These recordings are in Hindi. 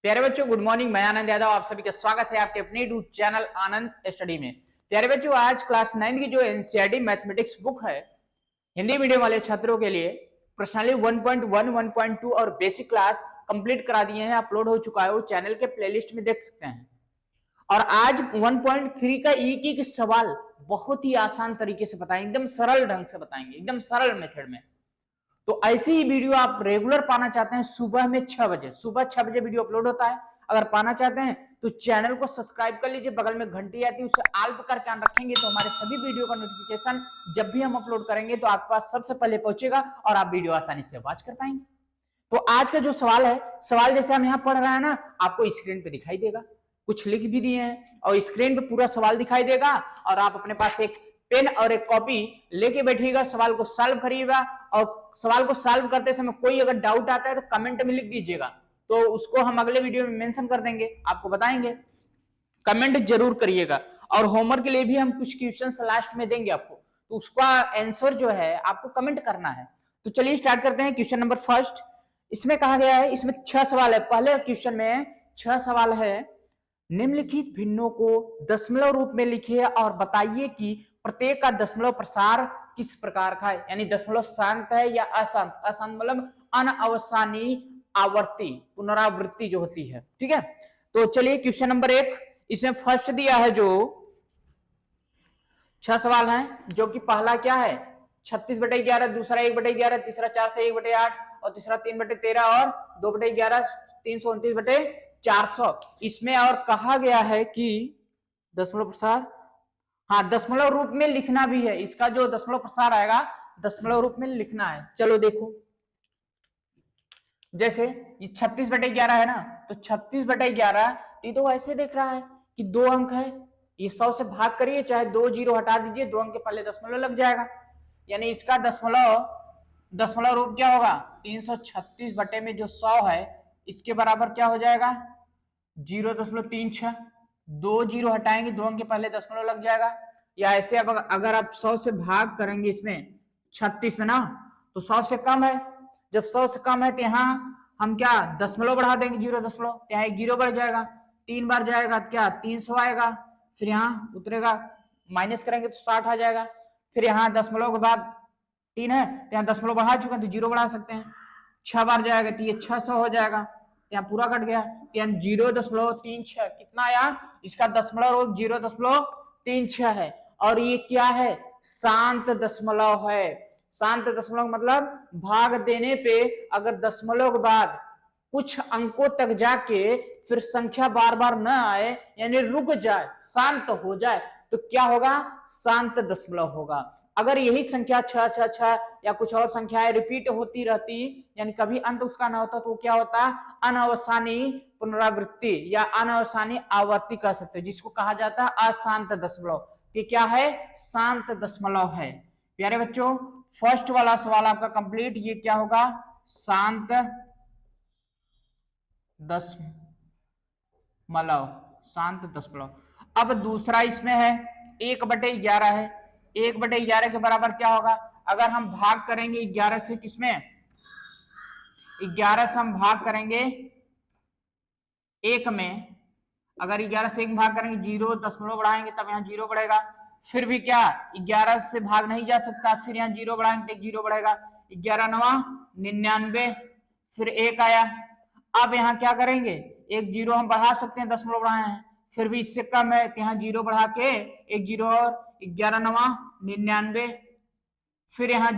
प्यारे बच्चों, गुड मॉर्निंग। मैं आनंद यादव, आप सभी का स्वागत है आपके अपने यूट्यूब चैनल आनंद स्टडी में। प्यारे बच्चों, आज क्लास 9 की जो एनसीईआरटी मैथमेटिक्स बुक है हिंदी मीडियम वाले छात्रों के लिए पर्सनली 1.1, 1.2 और बेसिक क्लास कंप्लीट करा दिए हैं, अपलोड हो चुका है, वो चैनल के प्लेलिस्ट में देख सकते हैं। और आज 1.3 का एक एक सवाल बहुत ही आसान तरीके से बताएंगे, एकदम सरल ढंग से बताएंगे, एकदम सरल मेथड में। तो ऐसी ही वीडियो आप रेगुलर पाना चाहते हैं, सुबह में 6 बजे, सुबह 6 बजे वीडियो अपलोड होता है। अगर पाना चाहते हैं तो चैनल को सब्सक्राइब कर लीजिए, बगल में घंटी आती है उसे ऑल पर करके ऑन रखेंगे तो हमारे सभी वीडियो का नोटिफिकेशन जब भी हम अपलोड करेंगे तो आपके पास सबसे पहले पहुंचेगा और आप वीडियो आसानी से वॉच कर पाएंगे। तो आज का जो सवाल है, सवाल जैसे हम यहाँ पढ़ रहे हैं ना, आपको स्क्रीन पे दिखाई देगा, कुछ लिख भी दिए हैं और स्क्रीन पे पूरा सवाल दिखाई देगा और आप अपने पास एक पेन और एक कॉपी लेके बैठिएगा, सवाल को सॉल्व करिएगा। और सवाल को सॉल्व करते समय कोई अगर डाउट आता है तो कमेंट में लिख दीजिएगा, तो उसको हम अगले वीडियो में मेंशन कर देंगे, आपको बताएंगे। कमेंट जरूर करिएगा। और होमवर्क के लिए भी हम कुछ क्वेश्चंस लास्ट में देंगे आपको, तो उसका आंसर जो है आपको कमेंट करना है। तो चलिए स्टार्ट करते हैं। क्वेश्चन नंबर फर्स्ट, इसमें कहा गया है, इसमें 6 सवाल है। पहले क्वेश्चन में 6 सवाल है। निम्नलिखित भिन्नों को दशमलव रूप में लिखिए और बताइए कि प्रत्येक का दशमलव प्रसार किस प्रकार का है। यानी दशमलव शांत है या अशांत। अशांत मतलब अनअवसानी आवर्ती, पुनरावृत्ति जो होती है। ठीक है, तो चलिए क्वेश्चन नंबर 1, इसमें फर्स्ट दिया है जो 6 सवाल हैं, जो कि पहला क्या है 36/11, दूसरा 1/11, तीसरा 4 से 1/8 और तीसरा 3/13 और 2/11, 329/400। इसमें और कहा गया है कि दशमलव प्रसार, हाँ दशमलव रूप में लिखना भी है। इसका जो दशमलव प्रसार आएगा दशमलव रूप में लिखना है। चलो देखो, जैसे ये 36/11 है ना, तो 36/11 ये तो ऐसे देख रहा है कि 2 अंक है, ये 100 से भाग करिए, चाहे 2 जीरो हटा दीजिए, 2 अंक के पहले दशमलव लग जाएगा। यानी इसका दशमलव रूप क्या होगा 336 बटे में जो 100 है इसके बराबर क्या हो जाएगा 0.36। 2 जीरो हटाएंगे, 2 अंक के पहले दशमलव लग जाएगा। या ऐसे अब अगर आप 100 से भाग करेंगे इसमें 36 में ना, तो 100 से कम है। जब 100 से कम है तो यहाँ हम क्या दशमलव बढ़ा देंगे 0., यहाँ एक 0 बढ़ जाएगा, 3 बार जाएगा क्या 300 आएगा, फिर यहाँ उतरेगा, माइनस करेंगे तो 60 आ जाएगा। फिर यहाँ दशमलव के बाद 3 है तो यहाँ दशमलव बढ़ा चुके हैं तो 0 बढ़ा सकते हैं, 6 बार जाएगा तो ये 600 हो जाएगा, यहाँ पूरा कट गया, यानी 0.36 कितना आया, इसका दशमलव रूप 0.36 है। और ये क्या है शांत दशमलव है। शांत दशमलव मतलब भाग देने पे अगर दशमलव के बाद कुछ अंकों तक जाके फिर संख्या बार बार न आए, यानी रुक जाए, शांत हो जाए, तो क्या होगा शांत दशमलव होगा। अगर यही संख्या 666 या कुछ और संख्याएं रिपीट होती रहती, यानी कभी अंत उसका ना होता, तो क्या होता अनवसानी पुनरावृत्ति या अनवसानी आवर्ती कह सकते हो, जिसको कहा जाता है अशांत दशमलव। ये क्या है शांत दशमलव है। प्यारे बच्चों, फर्स्ट वाला सवाल आपका कंप्लीट, ये क्या होगा शांत दशमलव, शांत दशमलव। अब दूसरा इसमें है 1/11 है, 1/11 के बराबर क्या होगा, अगर हम भाग करेंगे 11 से, किसमें 11 से हम भाग करेंगे 1 में, अगर 11 से 1 भाग करेंगे 0 दशमलव बढ़ाएंगे तब यहाँ 0 बढ़ेगा, फिर भी क्या 11 से भाग नहीं जा सकता, फिर यहाँ 0 बढ़ाएंगे तो 0 बढ़ेगा, 11 9 99, फिर 1 आया। अब यहाँ क्या करेंगे, एक 0 हम बढ़ा सकते हैं, दशमलव बढ़ाए हैं, फिर भी इससे कम है तो यहाँ 0 बढ़ा के एक 0 और 11 9 99, फिर यहाँ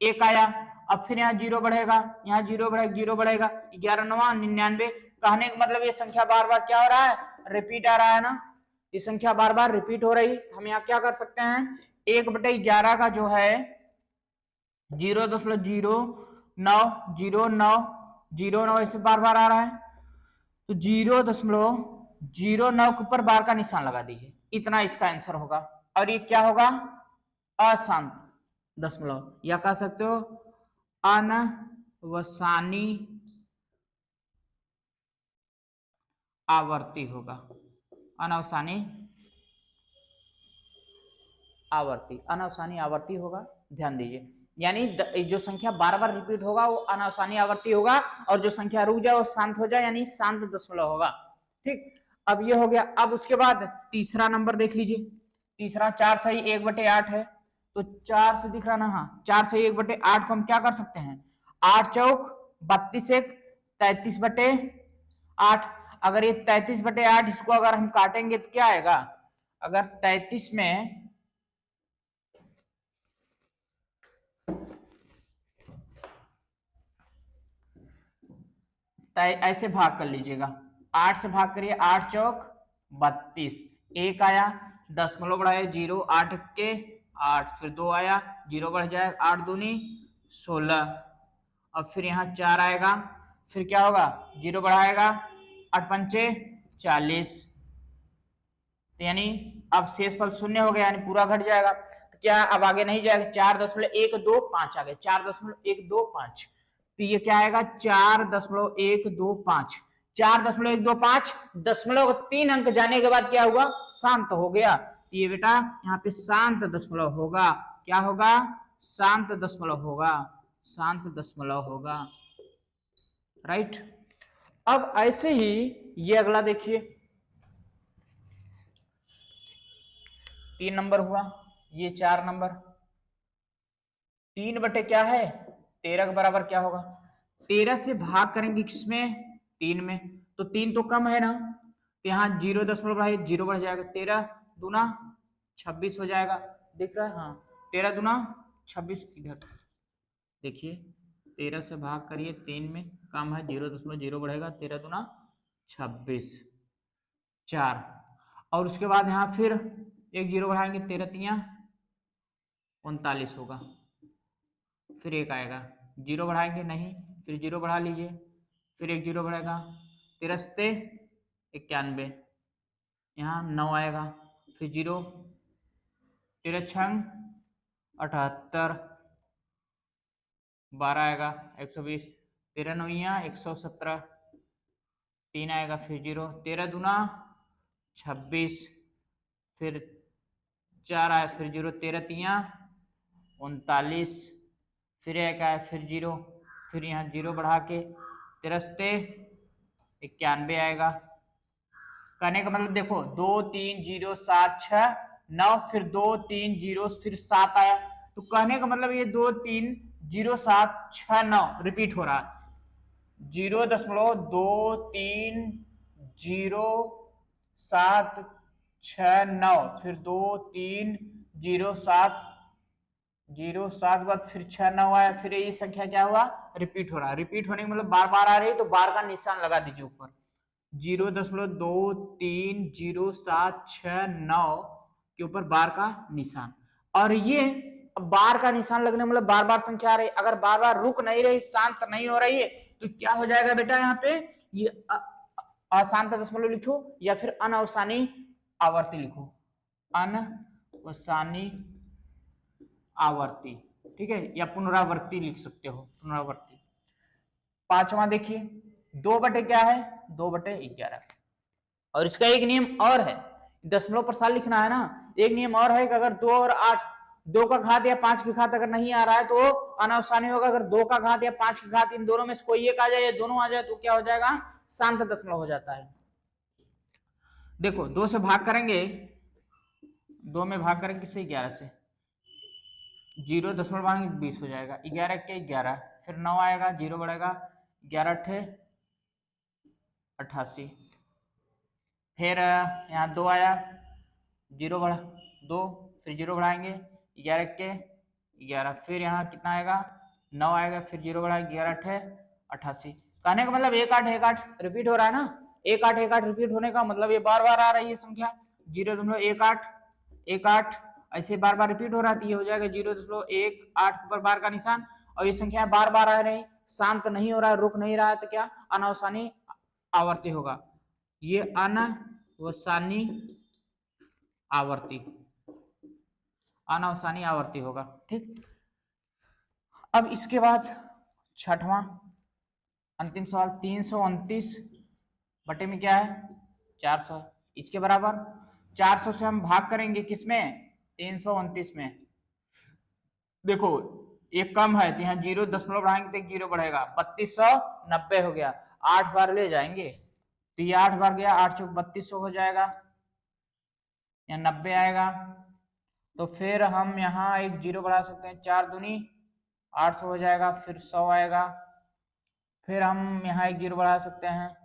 1 आया, अब फिर यहाँ 0 बढ़ेगा, यहाँ 0 बढ़ेगा, 0 बढ़ेगा, 11 9 99। कहने का मतलब ये संख्या बार बार क्या हो रहा है रिपीट आ रहा है ना, ये संख्या बार बार रिपीट हो रही। हम यहाँ क्या कर सकते हैं 1/11 का जो है 0.090909 ऐसे बार बार आ रहा है, तो 0.09 के ऊपर बार का निशान लगा दीजिए, इतना इसका आंसर होगा। और ये क्या होगा अशांत दशमलव, या कह सकते हो अनवसानी आवर्ती होगा, अनवसानी आवर्ती, अनवसानी आवर्ती होगा, ध्यान दीजिए। यानी जो संख्या बार बार रिपीट होगा वो अनावसानी आवर्ती होगा, और जो संख्या रुक जाए वो शांत हो जाए यानी शांत दशमलव होगा। ठीक, अब ये हो गया। अब उसके बाद तीसरा नंबर देख लीजिए, तीसरा 4 सही 1/8 है, तो 4 से दिख रहा ना, हाँ 4 सही 1/8 को हम क्या कर सकते हैं, 8 चौक 32 1 33/8। अगर ये 33/8 इसको अगर हम काटेंगे तो क्या आएगा, अगर 33 में ऐसे भाग कर लीजिएगा, 8 से भाग करिए, 8 चौक 32, 1 आया, दशमलव बढ़ाए 0, 8 के 8, फिर 2 आया, 0 बढ़ जाए, 8 दूनी 16, अब फिर यहाँ 4 आएगा, फिर क्या होगा 0 बढ़ाएगा, 8 पंचे 40, यानी अब शेषफल शून्य हो गया, यानी पूरा घट जाएगा। तो क्या अब आगे नहीं जाएगा, 4.125 आ गए, 4.125, तो ये क्या आएगा 4.125, 4.125 दशमलव 3 अंक जाने के बाद क्या हुआ, शांत हो गया। तो ये बेटा यहाँ पे शांत दशमलव होगा, क्या होगा, शांत दशमलव होगा, शांत दशमलव होगा, राइट। अब ऐसे ही ये अगला देखिए, 3 नंबर हुआ, ये 4 नंबर, 3 बटे क्या है 13 के बराबर क्या होगा, 13 से भाग करेंगे किसमें, 3 में, तो 3 तो कम है ना, तो यहाँ 0.0 बढ़ जाएगा, 13 दूना 26 हो जाएगा, दिख रहा है, हाँ 13 दूना 26, इधर देखिए 13 से भाग करिए 3 में, कम है 0.0 बढ़ेगा, 13 दूना 26, 4, और उसके बाद यहाँ फिर एक 0 बढ़ाएंगे, 13 तिया 39 होगा, फिर 1 आएगा, 0 बढ़ाएंगे नहीं, फिर 0 बढ़ा लीजिए, फिर एक 0 बढ़ेगा, 13 सते 91, यहाँ 9 आएगा, फिर 0, 13 छंग 78, 12 आएगा 120, 13 नौया 117, 3 आएगा, फिर 0, 13 दूना 26, फिर 4 आया, फिर 0, 13 तिया 39, फिर 1 आया, फिर 0, फिर यहाँ 0 बढ़ा के 13 सते 91 आएगा। कहने का मतलब देखो 2 3 0 7 6 9, फिर 2 3 0 फिर 7 आया, तो कहने का मतलब ये 2 3 0 7 6 9 रिपीट हो रहा है, 0.23079, फिर 2 3 0 7 0 7 बाद फिर 6 9 आया, फिर ये संख्या क्या हुआ रिपीट हो रहा है, रिपीट होने का मतलब बार बार आ रही है, तो बार का निशान लगा दीजिए ऊपर, 0.23079 के ऊपर बार का निशान। और ये बार का निशान लगने मतलब बार बार संख्या आ रही, अगर बार बार रुक नहीं रही, शांत नहीं हो रही है, तो क्या हो जाएगा बेटा, यहाँ पे ये अशांत दशमलव लिखो या फिर अनावसानी आवर्ती लिखो, अनावसानी आवर्ती, ठीक है, या पुनरावर्ती लिख सकते हो, पुनरावर्ती। 5वां देखिए, 2 बटे क्या है 2/11, और इसका एक नियम और है, दशमलव पर साल लिखना है ना, एक नियम और है कि अगर 2 और 8, 2 का घात या 5 की घात अगर नहीं आ रहा है तो अनावसानी होगा, अगर 2 का घात या 5 की घात इन दोनों में से कोई एक आ जाए या दोनों आ जाए तो क्या हो जाएगा, शांत दशमलव हो जाता है। देखो 2 से भाग करेंगे, 2 में भाग करेंगे किससे 11 से, 0.20 हो जाएगा, 11 के 11, फिर 9 आएगा, 0 बढ़ेगा, 11 अट्ठे 88, फिर यहाँ 2 आया, 0 बढ़ा 2, फिर 0 बढ़ाएंगे, 11 के 11, फिर यहाँ कितना आएगा 9 आएगा, फिर 0 बढ़ाएंगे, 11 अट्ठे 88, कहने का मतलब 1 8 1 8 रिपीट हो रहा है ना, 1 8 1 8 रिपीट होने का मतलब ये बार बार आ रही है संख्या, 0.18 1 8 ऐसे बार बार रिपीट हो रहा है, तो ये हो जाएगा 0.18 पर बार का निशान, और ये संख्या बार बार आ रही, शांत नहीं हो रहा है, रुक नहीं रहा है, तो क्या अनावसानी आवर्ती होगा, ये अनावसानी आवर्ती, अनावसानी आवर्ती होगा, ठीक। अब इसके बाद 6वां अंतिम सवाल, 329 बटे में क्या है 400, इसके बराबर 400 से हम भाग करेंगे किसमें 329 में, देखो एक कम है तो यहाँ 0.0 बढ़ाएंगे तो 1 0 बढ़ेगा, 3290 हो गया। 8 बार ले जाएंगे तो ये 8 बार गया, 8 चौक 3200 हो जाएगा, यहाँ 90 आएगा। तो फिर हम यहाँ एक 0 बढ़ा सकते हैं, 4 दूनी 800 हो जाएगा, फिर 100 आएगा। फिर हम यहाँ एक 0 बढ़ा सकते हैं,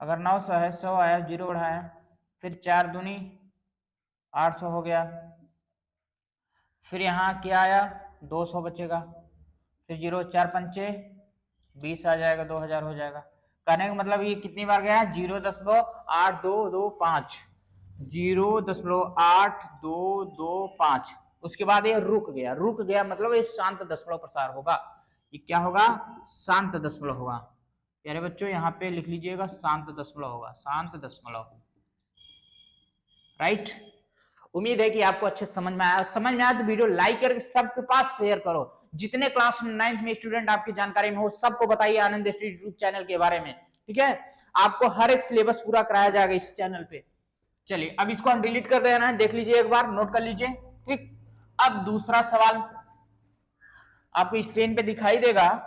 अगर 900 है, 100 आया, 0 बढ़ाया, फिर 4 दूनी 800 हो गया। फिर यहाँ क्या आया, 200 बचेगा, फिर 0 4 पंचे 20 आ जाएगा, 2000 हो जाएगा। कहने का मतलब ये कितनी बार गया, 0.8225, 0.8225। उसके बाद ये रुक गया, रुक गया मतलब ये शांत दशमलव प्रसार होगा। ये क्या होगा, शांत दशमलव होगा। प्यारे बच्चों यहाँ पे लिख लीजिएगा, शांत दशमलव होगा, शांत दशमलव, राइट। उम्मीद है कि आपको अच्छे समझ में आया। समझ में आया तो वीडियो लाइक करके सबके पास शेयर करो। जितने क्लास 9th में स्टूडेंट आपकी जानकारी में हो सबको बताइए आनंद स्टडी यूट्यूब चैनल के बारे में, ठीक है। आपको हर एक सिलेबस पूरा कराया जाएगा इस चैनल पे। चलिए अब इसको हम डिलीट कर देना है, देख लीजिए एक बार, नोट कर लीजिए, ठीक। अब दूसरा सवाल आपको स्क्रीन पे दिखाई देगा।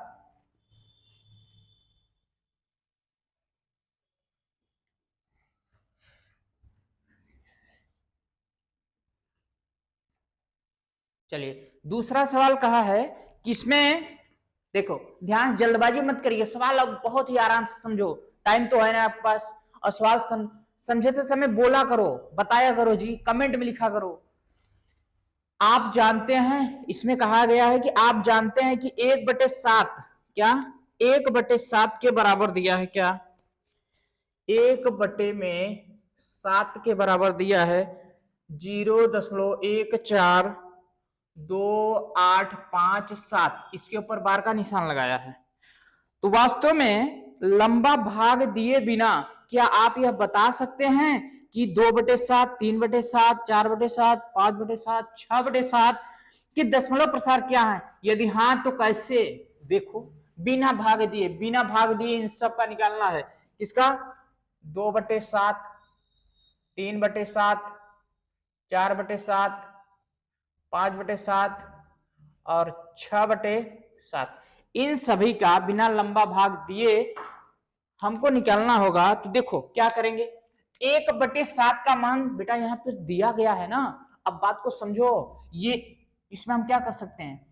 चलिए दूसरा सवाल कहा है कि इसमें देखो, ध्यान, जल्दबाजी मत करिए, सवाल अब बहुत ही आराम से समझो, टाइम तो है ना आपके पास। और सवाल समझते समय बोला करो, बताया करो जी, कमेंट में लिखा करो। आप जानते हैं, इसमें कहा गया है कि आप जानते हैं कि 1/7 क्या 1/7 के बराबर दिया है, क्या 1/7 के बराबर दिया है 0.142857, इसके ऊपर बार का निशान लगाया है। तो वास्तव में लंबा भाग दिए बिना क्या आप यह बता सकते हैं कि 2/7, 3/7, 4/7, 5/7, 6/7 कि दशमलव प्रसार क्या है? यदि हाँ तो कैसे? देखो, बिना भाग दिए इन सब का निकालना है। इसका 2/7, 3/7, 4/7, 5/7 और 6/7, इन सभी का बिना लंबा भाग दिए हमको निकालना होगा। तो देखो क्या करेंगे, 1/7 का मान बेटा यहाँ पे दिया गया है ना। अब बात को समझो, ये इसमें हम क्या कर सकते हैं,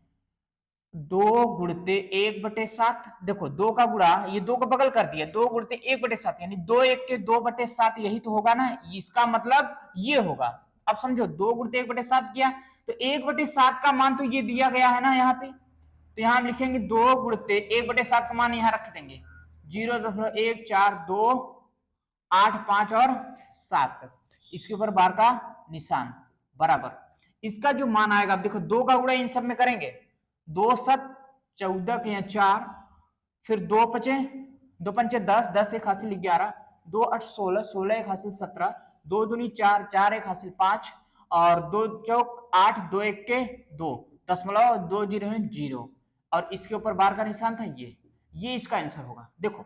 2 गुणते 1/7, देखो 2 का गुणा, ये 2 का बगल कर दिया, 2 गुणते 1/7 यानी 2 1 के 2/7, यही तो होगा ना, इसका मतलब ये होगा। अब समझो 2 गुणते 1/7 किया तो 1/7 का मान तो ये दिया गया है ना यहाँ पे। तो यहाँ हम लिखेंगे 2 गुणते 1/7 का मान यहाँ रख देंगे 0.1428 और 7, इसके ऊपर बार का निशान बराबर। इसका जो मान आएगा, अब देखो 2 का गुणा इन सब में करेंगे, 2 7 14 के यहाँ 4, फिर 2 5 2 पंचे 10, 10 एक हासिल 11, 2 8 16, 16 एक हासिल 17, 2 दूनी 4, 4 एक हासिल 5 और 2 चौक 8, 2 1 के 2, दशमलव 2 0 0 और इसके ऊपर बार का निशान था ये इसका आंसर होगा। देखो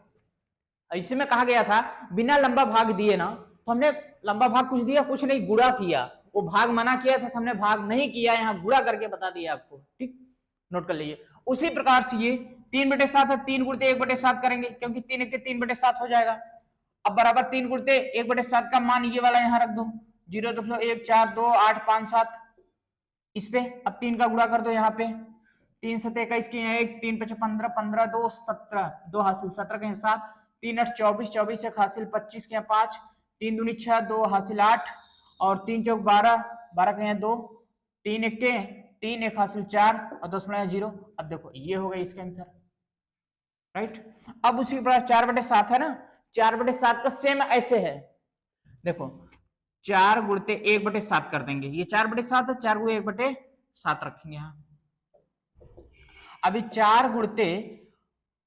इसी में कहा गया था बिना लंबा भाग दिए ना, तो हमने लंबा भाग कुछ दिया, कुछ नहीं, गुणा किया। वो भाग मना किया था तो हमने भाग नहीं किया, यहाँ गुणा करके बता दिया आपको, ठीक, नोट कर लीजिए। उसी प्रकार से ये 3/7 है, 3 गुणते 1/7 करेंगे क्योंकि 3 के 3/7 हो जाएगा। अब बराबर 3 गुणते 1/7 का मान ये वाला यहाँ रख दो 0.142857, इस पे अब 3 का गुणा कर दो, यहाँ पे 3 7 21 के 1, 3 5 15, 15 2 17, 2 हासिल 17 के 7, 3 8 24, 24 एक हासिल 25 के 5, 3 दूनी 6, 2 हासिल 8 और 3 चौक 12, 12 के 2, 3 1 के 3 एक हासिल 4 और 2.0। अब देखो ये हो गया इसका आंसर, राइट। अब उसी प्रकार 4/7 है ना, 4/7 का सेम ऐसे है, देखो 4 गुणते 1/7 कर देंगे, ये 4/7 है, 4 गुणे 1/7 रखेंगे यहाँ। अभी 4 गुणते,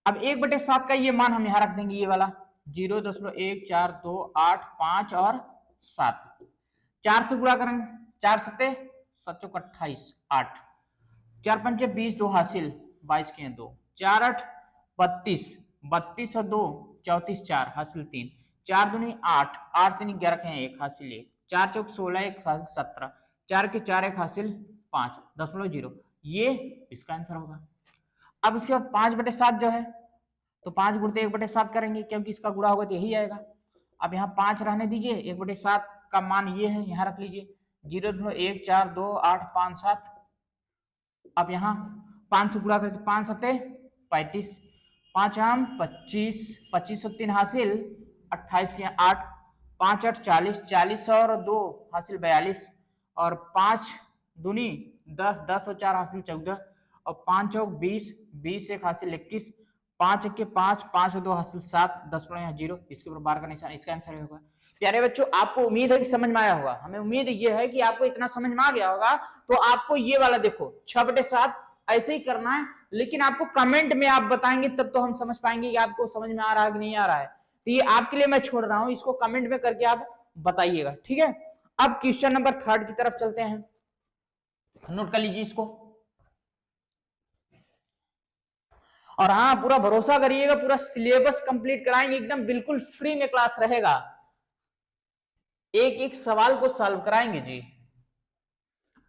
अब 1/7 का ये मान हम यहाँ रख देंगे, ये वाला 0.1428 और 7, 4 से गुणा करेंगे, 4 7 7 28, 8, 4 पंचे 20, 2 हासिल 22 के 2, 4 8 32, 32 और 2 34, 4 हासिल 3, 4 दूनी 8, 8 3 11 के 1 हासिल 1, 4 चौक 16 1 हासिल 17, 4 के 4 1 हासिल 5.0, ये इसका आंसर होगा। अब उसके बाद 5/7 जो है तो 5 गुणते 1/7 करेंगे, क्योंकि इसका गुणा होगा तो यही आएगा। अब यहाँ 5 रहने दीजिए, 1/7 का मान ये है, यहाँ रख लीजिए 0.142857। अब यहाँ 5 से गुणा करके 5 सत्ते 35, 5 आम 25, 25 और 3 हासिल 28 के 8, 5 8 40, 40 और 2 हासिल 42, और 5 दूनी 10, 10 और 4 हासिल 14, और 5 चौक 20, 20 एक हासिल 21, 5 के 5, 5 और 2 हासिल 7, 10.0, इसके ऊपर बार का निशान, इसका आंसर होगा। प्यारे बच्चों, आपको उम्मीद है कि समझ में आया होगा। हमें उम्मीद ये है कि आपको इतना समझ में आ गया होगा। तो आपको ये वाला देखो 6/7 ऐसे ही करना है, लेकिन आपको कमेंट में आप बताएंगे तब तो हम समझ पाएंगे कि आपको समझ में आ रहा है कि नहीं आ रहा है। तो ये आपके लिए मैं छोड़ रहा हूं, इसको कमेंट में करके आप बताइएगा, ठीक है। अब क्वेश्चन नंबर 3 की तरफ चलते हैं, नोट कर लीजिए इसको। और हाँ, पूरा भरोसा करिएगा, पूरा सिलेबस कंप्लीट कराएंगे, एकदम बिल्कुल फ्री में क्लास रहेगा, एक एक सवाल को सॉल्व कराएंगे जी।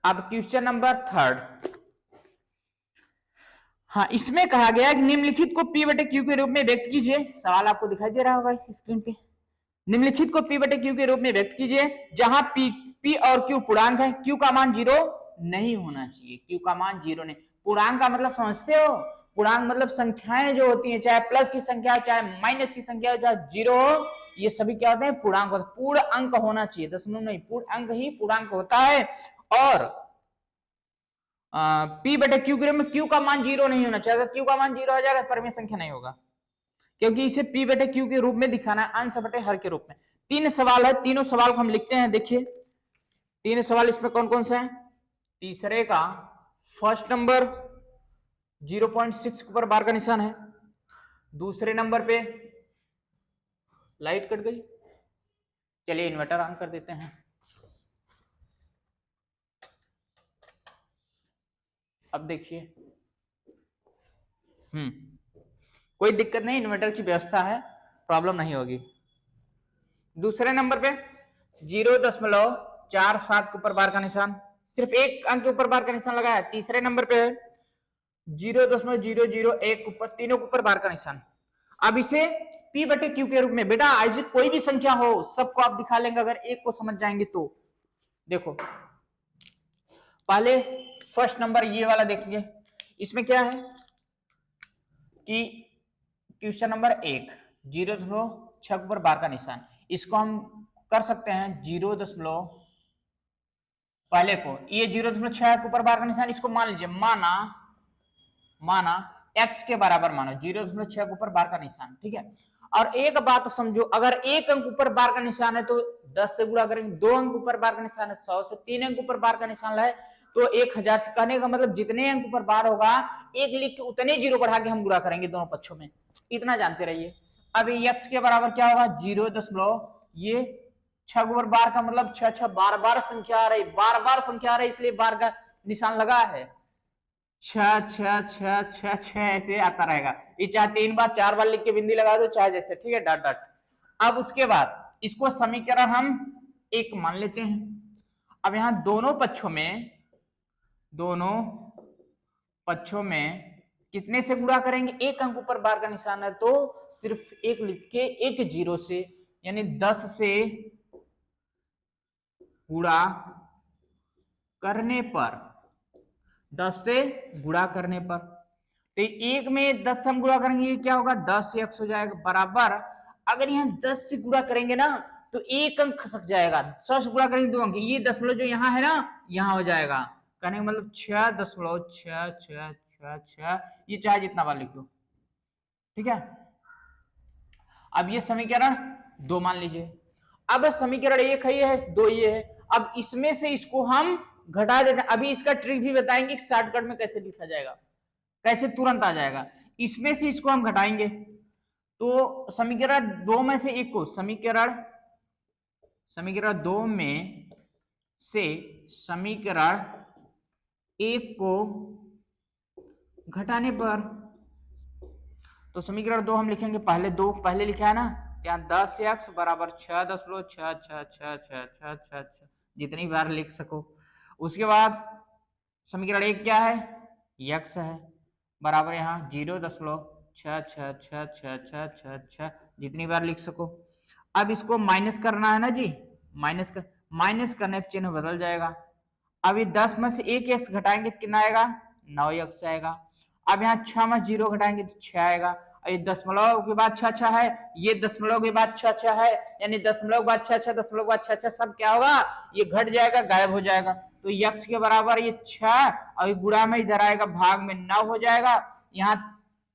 अब क्वेश्चन नंबर 3, हाँ, इसमें कहा गया कि निम्नलिखित को P/Q के रूप में व्यक्त कीजिए। सवाल आपको दिखाई दे रहा होगा स्क्रीन पे। निम्नलिखित को P/Q के रूप में व्यक्त कीजिए जहां P और Q पूर्णांक है, Q का मान 0 नहीं होना चाहिए, Q का मान 0 नहीं। पूर्णांक का मतलब समझते हो? पूर्णांक मतलब संख्याएं जो होती हैं, चाहे प्लस की संख्या हो, चाहे माइनस की संख्या हो, चाहे 0 हो, ये सभी क्या होते हैं? पूर्णांक होते हैं। पूर्ण अंक होना चाहिए, दशमलव नहीं, पूर्ण अंक ही पूर्णांक होता है। और P/Q के रूप में Q का मान 0 नहीं होना चाहिए। अगर Q का मान 0 हो जाएगा परमेय संख्या नहीं होगा, क्योंकि इसे P/Q के रूप में दिखाना है, अंश बटे हर के रूप में। 3 सवाल है, तीनों सवाल को हम लिखते हैं। देखिए 3 सवाल इसमें कौन कौन से हैं। तीसरे का फर्स्ट नंबर 0.6 के ऊपर बार का निशान है। दूसरे नंबर पे लाइट कट गई, चलिए इन्वर्टर ऑन कर देते हैं। अब देखिए, कोई दिक्कत नहीं, इन्वर्टर की व्यवस्था है, प्रॉब्लम नहीं होगी। दूसरे नंबर पे 0.47 के ऊपर बार का निशान, सिर्फ एक अंक के ऊपर बार का निशान लगाया। तीसरे नंबर पे 0.001 ऊपर, तीनों के ऊपर बार का निशान। अब इसे P/Q के रूप में, बेटा ऐसी कोई भी संख्या हो सबको आप दिखा लेंगे अगर एक को समझ जाएंगे तो। देखो पहले फर्स्ट नंबर ये वाला देखिए, इसमें क्या है कि क्वेश्चन नंबर 1 0.6 के ऊपर बार का निशान, इसको हम कर सकते हैं 0. पहले को ये 0.6 के ऊपर बार का निशान, इसको मान लीजिए, माना x के बराबर मानो, 0.6 के ऊपर बार का निशान, ठीक है। और एक बात समझो, अगर एक अंक ऊपर बार का निशान है तो 10 से गुणा करेंगे, 2 अंक ऊपर बार का निशान है 100 से, 3 अंक ऊपर बार का निशान है तो 1000 से। कहने का मतलब जितने अंक ऊपर बार होगा एक लिख के उतने जीरो बढ़ा के हम गुणा करेंगे दोनों पक्षों में, इतना जानते रहिए। अब x के बराबर क्या होगा 0. ये 6 ऊपर बार का मतलब 6 6 बार संख्या आ रही, बार संख्या आ रही, इसलिए बार का निशान लगा है। 6 6 6 6 6 ऐसे आता रहेगा, ये चाहे 3 बार 4 बार लिख के बिंदी लगा दो, चाहे जैसे, ठीक है, डॉट डॉट। अब उसके बाद इसको समीकरण हम 1 मान लेते हैं। अब यहां दोनों पक्षों में कितने से गुणा करेंगे, एक अंक ऊपर बार का निशान है तो सिर्फ एक लिख के, एक 0 से, यानी 10 से गुणा करने पर, 10 से गुणा करने पर, तो एक में 10 हम गुणा करेंगे, क्या होगा 10 से x हो जाएगा बराबर। अगर यहाँ 10 से गुणा करेंगे ना तो एक अंक खसक जाएगा, 100 से गुणा करेंगे 2 अंक, ये दशमलव जो यहाँ है ना यहाँ हो जाएगा, कहने का मतलब 6.66666, ये चाहे जितना बार लिख दो, ठीक है। अब ये समीकरण 2 मान लीजिए। अब समीकरण 1 है, ये है, 2 ये है। अब इसमें से इसको हम घटा देते हैं। अभी इसका ट्रिक भी बताएंगे कि शॉर्टकट में कैसे लिखा जाएगा, कैसे तुरंत आ जाएगा। इसमें से इसको हम घटाएंगे तो समीकरण 2 में से एक को, समीकरण 2 में से समीकरण 1 को घटाने पर, तो समीकरण 2 हम लिखेंगे, पहले 2 पहले लिखा है ना, यहाँ 10x बराबर 6.66666, जितनी बार लिख सको। उसके बाद समीकरण एक क्या है, यक्स है, बराबर यहाँ 0.66666 जितनी बार लिख सको। अब इसको माइनस करना है ना जी, माइनस करने पर चिन्ह बदल जाएगा। अब ये 10 में से एक एक्स घटाएंगे तो कितना आएगा, 9 एक्स आएगा। अब यहाँ 6 में 0 घटाएंगे तो 6 आएगा। ये दशमलव के बाद 6 है, ये दशमलव के बाद 6 है, यानी दशमलव के बाद 6 दशमलव के बाद 6 सब क्या होगा, ये घट जाएगा, गायब हो जाएगा। तो यक्स के बराबर ये 6 और गुणा में इधर आएगा, भाग में 9 हो जाएगा। यहाँ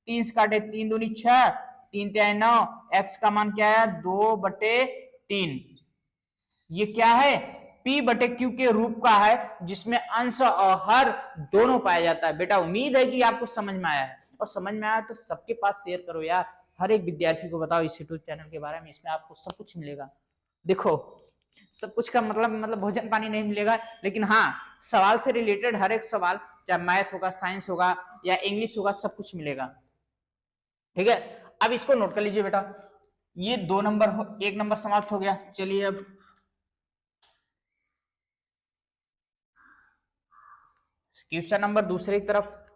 3 से काटे 3 दूनी 6, 3 तिहाई 9, एक्स का मान क्या है 2/3। ये क्या है, P बटे Q के रूप का है, जिसमें अंश और हर दोनों पाया जाता है। बेटा उम्मीद है कि आपको समझ में आया है, और समझ में आया तो सबके पास शेयर करो यार, हर एक विद्यार्थी को बताओ इस यूट्यूब चैनल के बारे में, इसमें आपको सब कुछ मिलेगा। देखो सब कुछ का मतलब भोजन पानी नहीं मिलेगा, लेकिन हाँ सवाल से रिलेटेड हर एक सवाल, चाहे मैथ होगा, साइंस होगा या इंग्लिश होगा, सब कुछ मिलेगा। ठीक है, अब इसको नोट कर लीजिए बेटा, ये 2 नंबर 1 नंबर समाप्त हो गया। चलिए अब क्वेश्चन नंबर दूसरे की तरफ,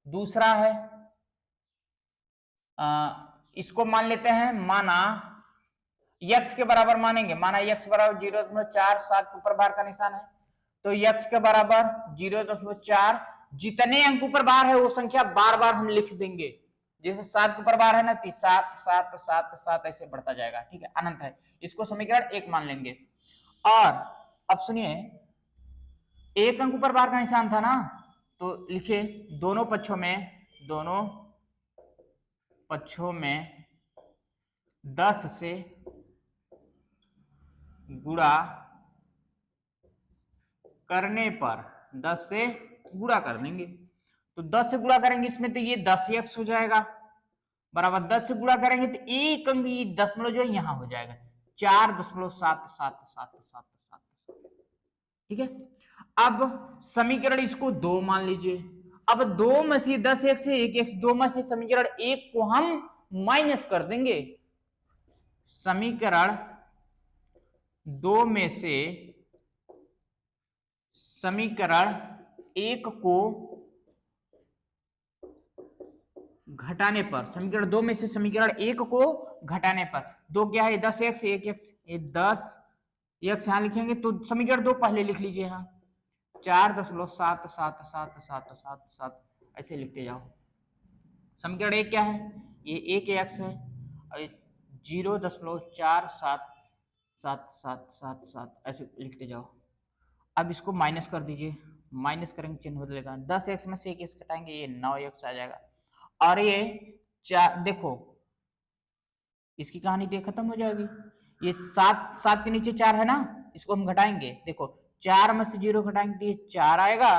दूसरा है इसको मान लेते हैं, माना यक्स के बराबर मानेंगे, माना यक्स बराबर 0.47 के ऊपर बार का निशान है, तो यक्स के बराबर 0.4, जितने अंक ऊपर बार है वो संख्या बार बार हम लिख देंगे। जैसे 7 के ऊपर बार है ना, 7 7 7 7 ऐसे बढ़ता जाएगा। ठीक है, अनंत है, इसको समीकरण 1 मान लेंगे। और अब सुनिए, एक अंक ऊपर बार का निशान था ना, तो लिखिए दोनों पक्षों में 10 से गुणा करने पर 10 से गुणा कर देंगे। तो 10 से गुणा करेंगे इसमें, तो ये 10x हो जाएगा, बराबर 10 से गुणा करेंगे तो एक अंक ये दशमलव जो है यहां हो जाएगा, 4.7777। ठीक है, अब समीकरण इसको 2 मान लीजिए। अब 2 में से 10x से 1x, 2 में से समीकरण 1 को हम माइनस कर देंगे। समीकरण 2 में से समीकरण 1 को घटाने पर, समीकरण 2 में से समीकरण 1 को घटाने पर, 2 क्या है 10x, 1x, ये 10x यहां लिखेंगे, तो समीकरण 2 पहले लिख लीजिए यहाँ, 4.777777 ऐसे लिखते जाओ। समीकरण 1 क्या है, ये 1x है और 0.477777 ऐसे लिखते जाओ। अब इसको माइनस कर दीजिए, माइनस करेंगे चिन्ह बदलेगा, 10x में से 1x घटाएंगे ये 9x आ जाएगा। और ये 4, देखो इसकी कहानी देख खत्म हो जाएगी। ये 7 के नीचे 4 है ना, इसको हम घटाएंगे, देखो 4 में से 0 घटाएंगे तो ये 4 आएगा,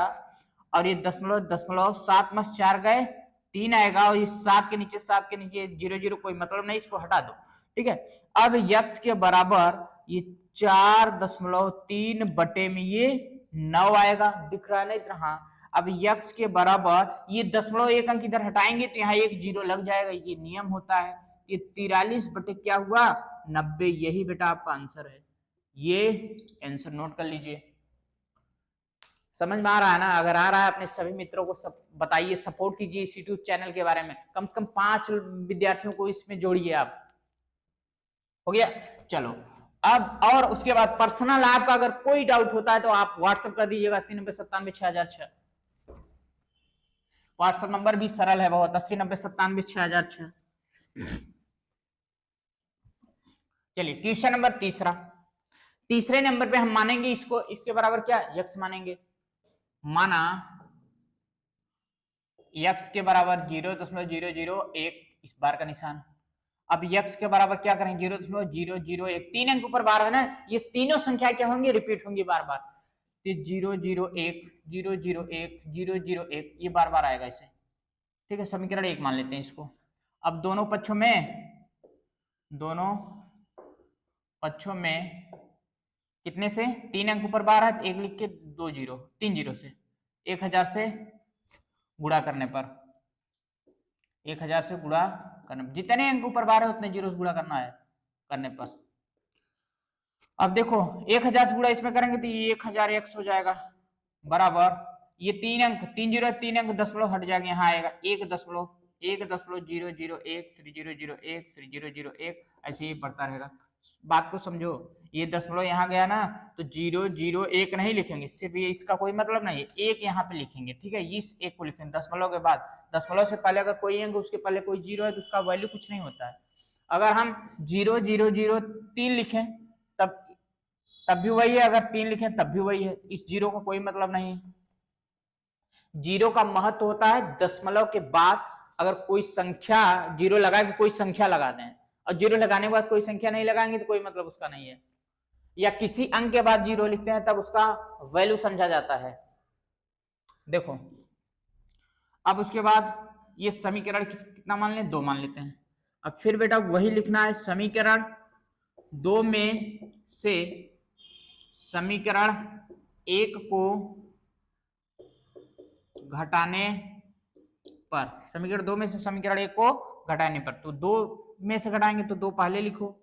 और ये दशमलव 7 में से 4 गए 3 आएगा, और ये 7 के नीचे 0 0 कोई मतलब नहीं, इसको हटा दो। ठीक है, अब यक्स के बराबर ये 4.3 बटे में ये 9 आएगा, दिख रहा है ना इतना। हाँ, अब यक्स के बराबर ये दशमलव एक अंक इधर हटाएंगे तो यहाँ एक 0 लग जाएगा, ये नियम होता है। ये 43 बटे क्या हुआ 90, यही बेटा आपका आंसर है। ये आंसर नोट कर लीजिए। समझ में आ रहा है ना? अगर आ रहा है अपने सभी मित्रों को सब बताइए, सपोर्ट कीजिए इस यूट्यूब चैनल के बारे में, कम से कम 5 विद्यार्थियों को इसमें जोड़िए आप। हो गया, चलो अब और उसके बाद पर्सनल आपका अगर कोई डाउट होता है तो आप व्हाट्सएप कर दीजिएगा 8090976006। व्हाट्सएप नंबर भी सरल है बहुत, 8090976006। चलिए क्वेश्चन नंबर तीसरे नंबर पे हम मानेंगे इसको, इसके बराबर क्या यक्स मानेंगे। माना यक्स के बराबर 0.001 इस बार का निशान। अब यक्स के बराबर क्या करें 0.001, 3 अंक ऊपर बार है ना, ये तीनों संख्या क्या होंगी रिपीट होंगी बार बार, 001 001 001 ये बार बार आएगा इसे। ठीक है, समीकरण 1 मान लेते हैं इसको। अब दोनों पक्षों में कितने से 3 अंक ऊपर बार है, 1 लिख के 2 0 3 0 से 1000 से गुणा करने पर, 1000 से गुणा करने, जितने अंक ऊपर बार है उतने 0 से गुणा करना है करने पर। अब देखो 1000 से गुणा इसमें करेंगे तो ये 1000x हो जाएगा, बराबर ये 3 अंक 3 दशमलव हट जाएगा, यहाँ आएगा 1.001 ऐसे ही बढ़ता रहेगा। बात को समझो, ये दशमलव यहाँ गया ना तो 001 नहीं लिखेंगे, सिर्फ ये इसका कोई मतलब नहीं है, एक यहाँ पे लिखेंगे, ठीक है। इस एक को लिखेंगे दशमलव के बाद, दशमलव से पहले अगर कोई अंक उसके पहले कोई जीरो है तो उसका वैल्यू कुछ नहीं होता है। अगर हम 0.003 लिखें तब भी वही है, अगर 3 लिखें तब भी वही है, इस जीरो का कोई मतलब नहीं है। जीरो का महत्व होता है दशमलव के बाद अगर कोई संख्या जीरो लगा के कोई संख्या लगा दें, और जीरो लगाने के बाद कोई संख्या नहीं लगाएंगे तो कोई मतलब उसका नहीं है। या किसी अंक के बाद जीरो लिखते हैं तब उसका वैल्यू समझा जाता है। देखो अब उसके बाद ये समीकरण कितना मान लें, 2 मान लेते हैं। अब फिर बेटा वही लिखना है, समीकरण 2 में से समीकरण 1 को घटाने पर, समीकरण 2 में से समीकरण 1 को घटाने पर, तो 2 में से घटाएंगे तो 2 पहले लिखो,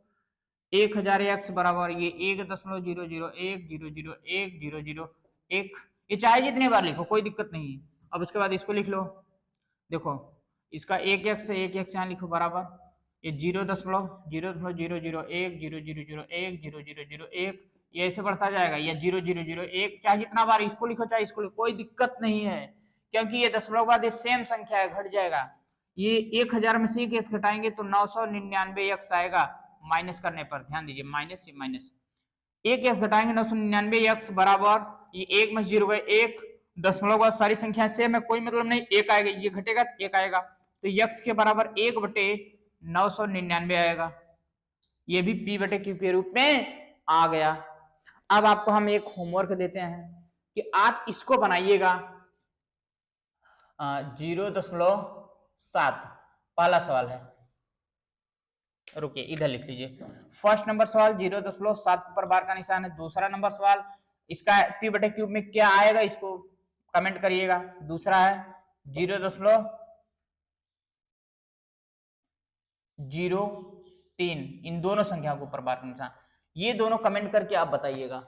1000x बराबर ये 1.001001001, ये चाहे जितने बार लिखो कोई दिक्कत नहीं है। अब उसके बाद इसको लिख लो, देखो इसका 1x से 1x यहाँ लिखो बराबर ये 0.0001000100001 ये ऐसे बढ़ता जाएगा, या 0001 चाहे जितना बार इसको लिखो चाहे इसको लिखो कोई दिक्कत नहीं है, क्योंकि ये दशमलव बाद ये सेम संख्या है, घट जाएगा। ये 1000 में से एक x घटाएंगे तो 999x आएगा, माइनस करने पर ध्यान दीजिए, माइनस ये माइनस, एक x घटाएंगे 999x बराबर ये 1 में 0 गए 1, दशमलव बाद सारी संख्या सेम है कोई मतलब नहीं, 1 आएगा, ये घटेगा 1 आएगा, तो x के बराबर 1/999 आएगा, ये भी p/q के रूप में आ गया। अब आपको हम एक होमवर्क देते हैं कि आप इसको बनाइएगा 0.7, पहला सवाल है, रुकिए इधर लिख लीजिए। फर्स्ट नंबर सवाल 0.7 पर बार का निशान है। दूसरा नंबर सवाल इसका p/q में क्या आएगा इसको कमेंट करिएगा। दूसरा है 0.03, इन दोनों संख्याओं के ऊपर बार का निशान, ये दोनों कमेंट करके आप बताइएगा,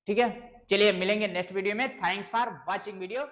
ठीक है। चलिए मिलेंगे नेक्स्ट वीडियो में। Thanks for watching video.